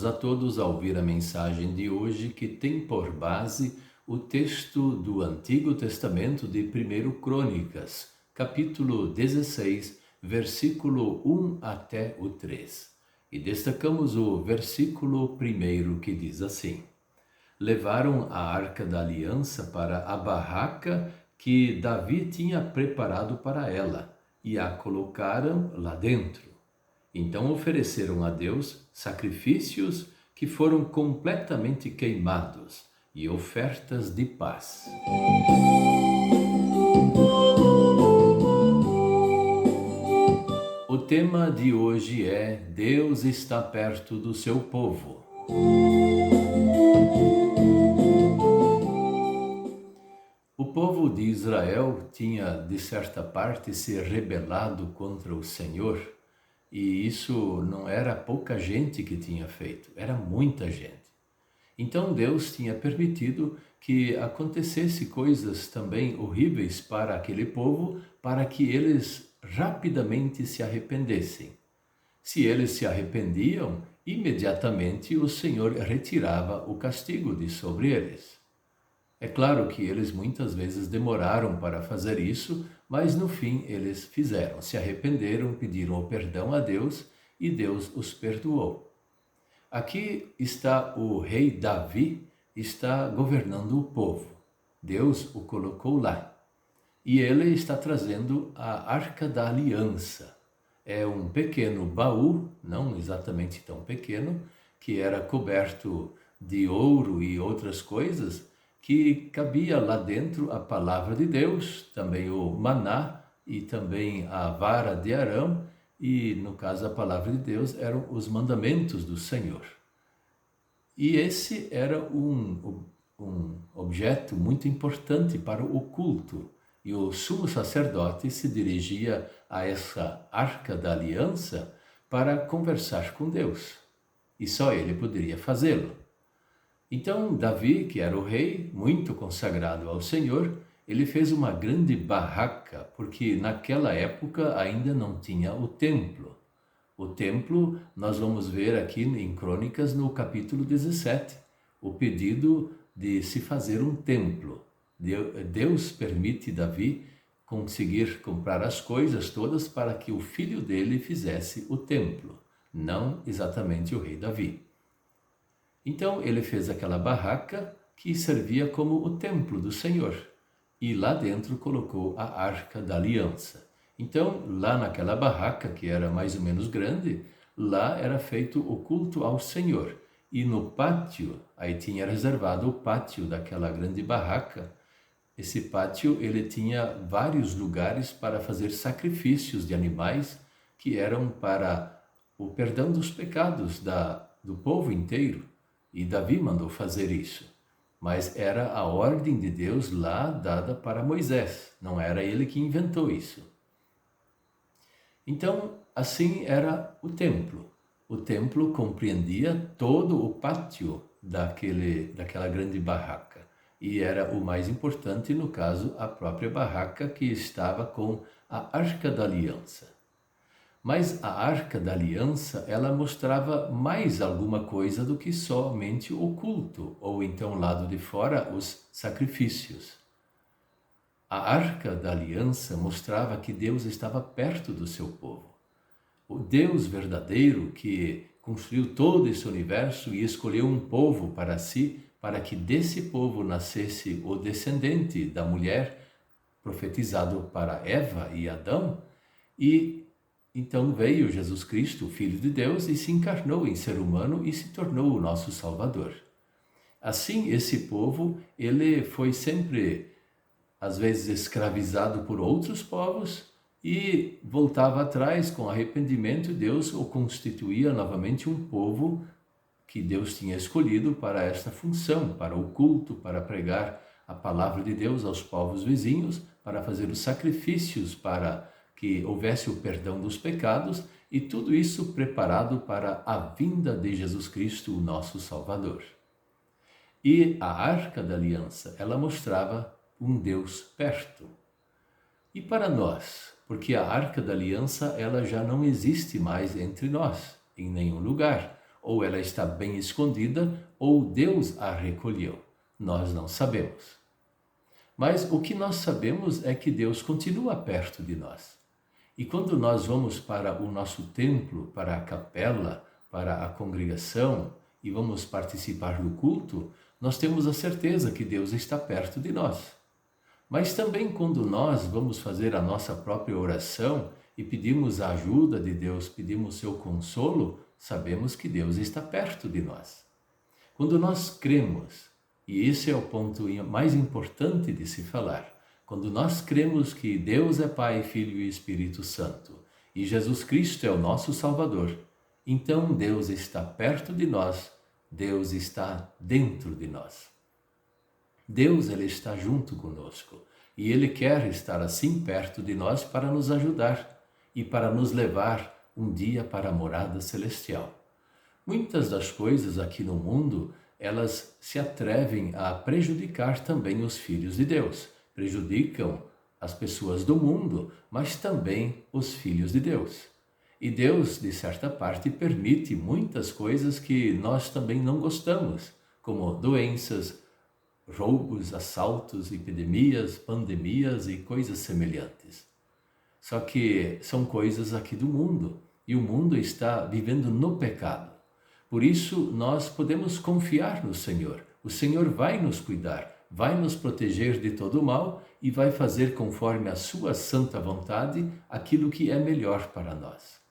a todos a ouvir a mensagem de hoje, que tem por base o texto do Antigo Testamento de 1 Crônicas, capítulo 16, versículo 1 até o 3. E destacamos o versículo 1 que diz assim: Levaram a Arca da Aliança para a barraca que Davi tinha preparado para ela e a colocaram lá dentro. Então ofereceram a Deus sacrifícios que foram completamente queimados e ofertas de paz. O tema de hoje é Deus está perto do seu povo. O povo de Israel tinha, de certa parte, se rebelado contra o Senhor. E isso não era pouca gente que tinha feito, era muita gente. Então Deus tinha permitido que acontecesse coisas também horríveis para aquele povo, para que eles rapidamente se arrependessem. Se eles se arrependiam, imediatamente o Senhor retirava o castigo de sobre eles. É claro que eles muitas vezes demoraram para fazer isso, mas no fim eles fizeram, se arrependeram, pediram o perdão a Deus e Deus os perdoou. Aqui está o rei Davi, está governando o povo. Deus o colocou lá. E ele está trazendo a Arca da Aliança. É um pequeno baú, não exatamente tão pequeno, que era coberto de ouro e outras coisas, que cabia lá dentro a palavra de Deus, também o maná e também a vara de Arão, e no caso a palavra de Deus eram os mandamentos do Senhor. E esse era um objeto muito importante para o culto, e o sumo sacerdote se dirigia a essa Arca da Aliança para conversar com Deus, e só ele poderia fazê-lo. Então, Davi, que era o rei, muito consagrado ao Senhor, ele fez uma grande barraca, porque naquela época ainda não tinha o templo. O templo, nós vamos ver aqui em Crônicas, no capítulo 17, o pedido de se fazer um templo. Deus permite Davi conseguir comprar as coisas todas para que o filho dele fizesse o templo, não exatamente o rei Davi. Então ele fez aquela barraca que servia como o templo do Senhor, e lá dentro colocou a Arca da Aliança. Então, lá naquela barraca, que era mais ou menos grande, lá era feito o culto ao Senhor. E no pátio, aí tinha reservado o pátio daquela grande barraca. Esse pátio, ele tinha vários lugares para fazer sacrifícios de animais que eram para o perdão dos pecados do povo inteiro. E Davi mandou fazer isso, mas era a ordem de Deus lá dada para Moisés, não era ele que inventou isso. Então, assim era o templo. O templo compreendia todo o pátio daquela grande barraca, e era o mais importante, no caso, a própria barraca que estava com a Arca da Aliança. Mas a Arca da Aliança, ela mostrava mais alguma coisa do que somente o culto, ou então, lado de fora, os sacrifícios. A Arca da Aliança mostrava que Deus estava perto do seu povo. O Deus verdadeiro que construiu todo esse universo e escolheu um povo para si, para que desse povo nascesse o descendente da mulher, profetizado para Eva e Adão, e então veio Jesus Cristo, o Filho de Deus, e se encarnou em ser humano e se tornou o nosso Salvador. Assim, esse povo, ele foi sempre, às vezes, escravizado por outros povos e voltava atrás com arrependimento, e Deus o constituía novamente um povo que Deus tinha escolhido para esta função, para o culto, para pregar a palavra de Deus aos povos vizinhos, para fazer os sacrifícios, para que houvesse o perdão dos pecados, e tudo isso preparado para a vinda de Jesus Cristo, o nosso Salvador. E a Arca da Aliança, ela mostrava um Deus perto. E para nós, porque a Arca da Aliança, ela já não existe mais entre nós, em nenhum lugar, ou ela está bem escondida, ou Deus a recolheu. Nós não sabemos. Mas o que nós sabemos é que Deus continua perto de nós. E quando nós vamos para o nosso templo, para a capela, para a congregação e vamos participar do culto, nós temos a certeza que Deus está perto de nós. Mas também quando nós vamos fazer a nossa própria oração e pedimos a ajuda de Deus, pedimos seu consolo, sabemos que Deus está perto de nós. Quando nós cremos, e esse é o ponto mais importante de se falar, quando nós cremos que Deus é Pai, Filho e Espírito Santo, e Jesus Cristo é o nosso Salvador, então Deus está perto de nós, Deus está dentro de nós. Deus, Ele está junto conosco, e Ele quer estar assim perto de nós para nos ajudar e para nos levar um dia para a morada celestial. Muitas das coisas aqui no mundo, elas se atrevem a prejudicar também os filhos de Deus. Prejudicam as pessoas do mundo, mas também os filhos de Deus. E Deus, de certa parte, permite muitas coisas que nós também não gostamos, como doenças, roubos, assaltos, epidemias, pandemias e coisas semelhantes. Só que são coisas aqui do mundo, e o mundo está vivendo no pecado. Por isso, nós podemos confiar no Senhor. O Senhor vai nos cuidar, vai nos proteger de todo o mal e vai fazer conforme a sua santa vontade aquilo que é melhor para nós.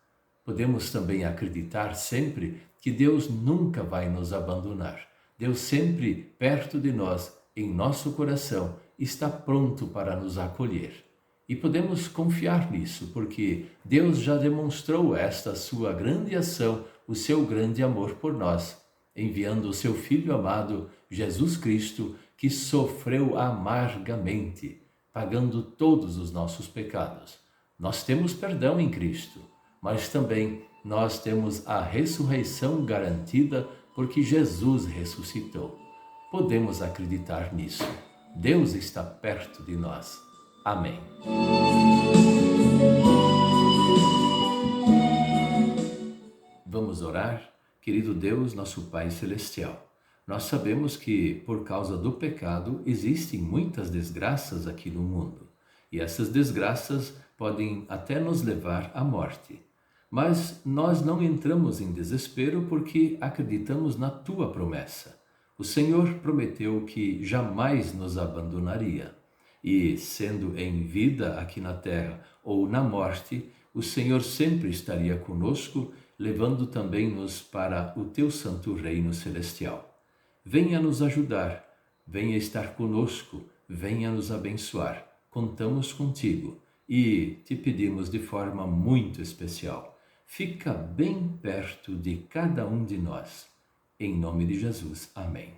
Podemos também acreditar sempre que Deus nunca vai nos abandonar. Deus sempre perto de nós, em nosso coração, está pronto para nos acolher. E podemos confiar nisso, porque Deus já demonstrou esta sua grande ação, o seu grande amor por nós, enviando o seu Filho amado, Jesus Cristo, que sofreu amargamente, pagando todos os nossos pecados. Nós temos perdão em Cristo, mas também nós temos a ressurreição garantida porque Jesus ressuscitou. Podemos acreditar nisso. Deus está perto de nós. Amém. Vamos orar? Querido Deus, nosso Pai Celestial, nós sabemos que, por causa do pecado, existem muitas desgraças aqui no mundo. E essas desgraças podem até nos levar à morte. Mas nós não entramos em desespero porque acreditamos na Tua promessa. O Senhor prometeu que jamais nos abandonaria. E, sendo em vida aqui na terra ou na morte, o Senhor sempre estaria conosco, levando também-nos para o Teu santo reino celestial. Venha nos ajudar, venha estar conosco, venha nos abençoar. Contamos contigo e te pedimos de forma muito especial. Fica bem perto de cada um de nós. Em nome de Jesus. Amém.